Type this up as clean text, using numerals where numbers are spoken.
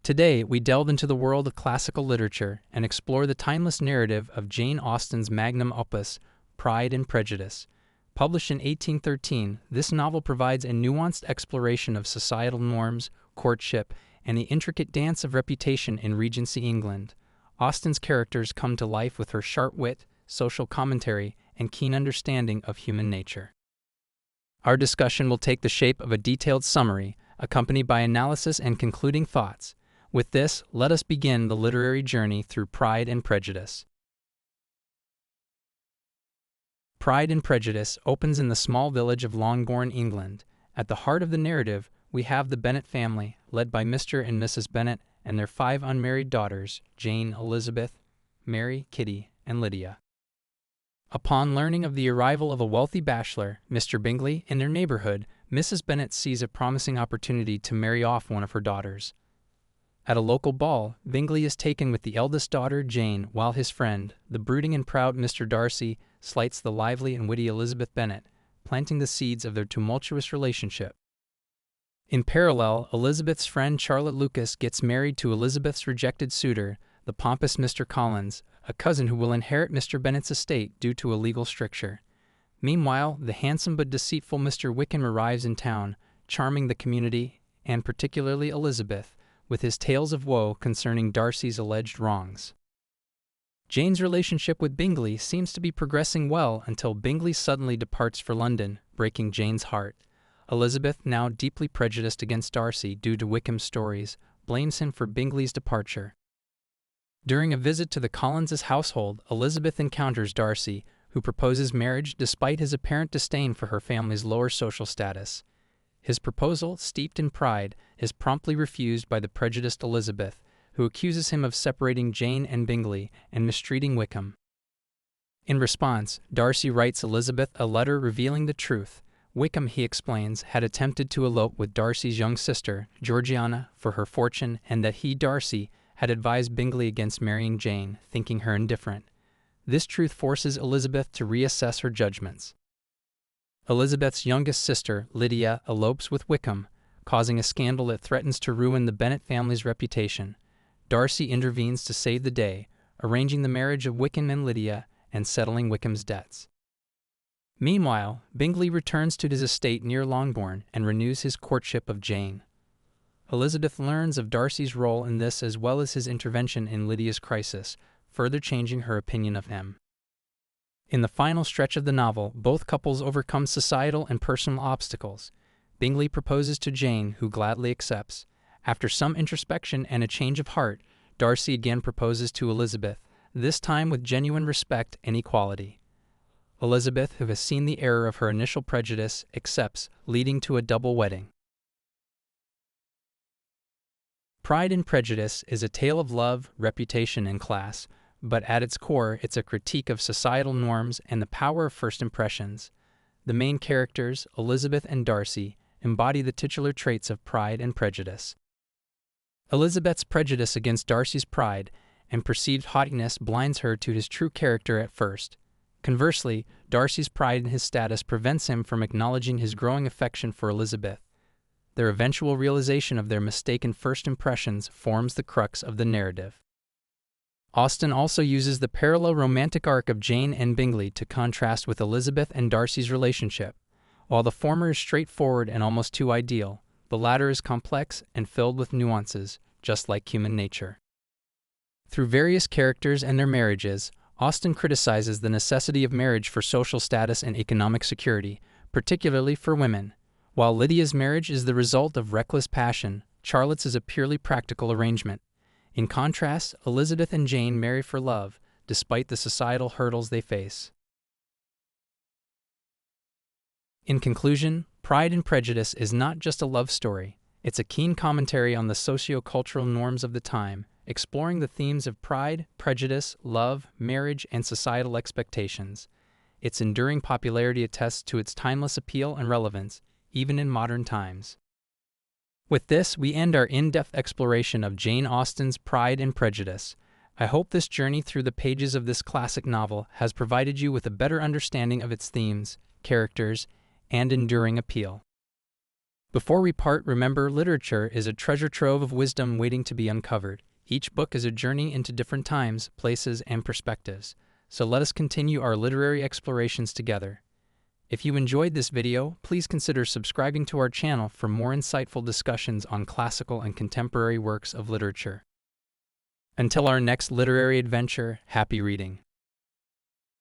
Today, we delve into the world of classical literature and explore the timeless narrative of Jane Austen's magnum opus, Pride and Prejudice. Published in 1813, this novel provides a nuanced exploration of societal norms, courtship, and the intricate dance of reputation in Regency England. Austen's characters come to life with her sharp wit, social commentary, and keen understanding of human nature. Our discussion will take the shape of a detailed summary, accompanied by analysis and concluding thoughts. With this, let us begin the literary journey through Pride and Prejudice. Pride and Prejudice opens in the small village of Longbourn, England. At the heart of the narrative, we have the Bennet family, led by Mr. and Mrs. Bennet and their 5 unmarried daughters, Jane, Elizabeth, Mary, Kitty, and Lydia. Upon learning of the arrival of a wealthy bachelor, Mr. Bingley, in their neighborhood, Mrs. Bennet sees a promising opportunity to marry off one of her daughters. At a local ball, Bingley is taken with the eldest daughter, Jane, while his friend, the brooding and proud Mr. Darcy, slights the lively and witty Elizabeth Bennet, planting the seeds of their tumultuous relationship. In parallel, Elizabeth's friend Charlotte Lucas gets married to Elizabeth's rejected suitor, the pompous Mr. Collins, a cousin who will inherit Mr. Bennet's estate due to a legal stricture. Meanwhile, the handsome but deceitful Mr. Wickham arrives in town, charming the community, and particularly Elizabeth, with his tales of woe concerning Darcy's alleged wrongs. Jane's relationship with Bingley seems to be progressing well until Bingley suddenly departs for London, breaking Jane's heart. Elizabeth, now deeply prejudiced against Darcy due to Wickham's stories, blames him for Bingley's departure. During a visit to the Collinses' household, Elizabeth encounters Darcy, who proposes marriage despite his apparent disdain for her family's lower social status. His proposal, steeped in pride, is promptly refused by the prejudiced Elizabeth, who accuses him of separating Jane and Bingley and mistreating Wickham. In response, Darcy writes Elizabeth a letter revealing the truth. Wickham, he explains, had attempted to elope with Darcy's young sister, Georgiana, for her fortune, and that he, Darcy, had advised Bingley against marrying Jane, thinking her indifferent. This truth forces Elizabeth to reassess her judgments. Elizabeth's youngest sister, Lydia, elopes with Wickham, causing a scandal that threatens to ruin the Bennet family's reputation. Darcy intervenes to save the day, arranging the marriage of Wickham and Lydia and settling Wickham's debts. Meanwhile, Bingley returns to his estate near Longbourn and renews his courtship of Jane. Elizabeth learns of Darcy's role in this as well as his intervention in Lydia's crisis, further changing her opinion of him. In the final stretch of the novel, both couples overcome societal and personal obstacles. Bingley proposes to Jane, who gladly accepts. After some introspection and a change of heart, Darcy again proposes to Elizabeth, this time with genuine respect and equality. Elizabeth, who has seen the error of her initial prejudice, accepts, leading to a double wedding. Pride and Prejudice is a tale of love, reputation, and class, but at its core, it's a critique of societal norms and the power of first impressions. The main characters, Elizabeth and Darcy, embody the titular traits of pride and prejudice. Elizabeth's prejudice against Darcy's pride and perceived haughtiness blinds her to his true character at first. Conversely, Darcy's pride in his status prevents him from acknowledging his growing affection for Elizabeth. Their eventual realization of their mistaken first impressions forms the crux of the narrative. Austen also uses the parallel romantic arc of Jane and Bingley to contrast with Elizabeth and Darcy's relationship. While the former is straightforward and almost too ideal, the latter is complex and filled with nuances, just like human nature. Through various characters and their marriages, Austen criticizes the necessity of marriage for social status and economic security, particularly for women. While Lydia's marriage is the result of reckless passion, Charlotte's is a purely practical arrangement. In contrast, Elizabeth and Jane marry for love, despite the societal hurdles they face. In conclusion, Pride and Prejudice is not just a love story. It's a keen commentary on the socio-cultural norms of the time, exploring the themes of pride, prejudice, love, marriage, and societal expectations. Its enduring popularity attests to its timeless appeal and relevance, even in modern times. With this, we end our in-depth exploration of Jane Austen's Pride and Prejudice. I hope this journey through the pages of this classic novel has provided you with a better understanding of its themes, characters, and enduring appeal. Before we part, remember, literature is a treasure trove of wisdom waiting to be uncovered. Each book is a journey into different times, places, and perspectives. So let us continue our literary explorations together. If you enjoyed this video, please consider subscribing to our channel for more insightful discussions on classical and contemporary works of literature. Until our next literary adventure, happy reading.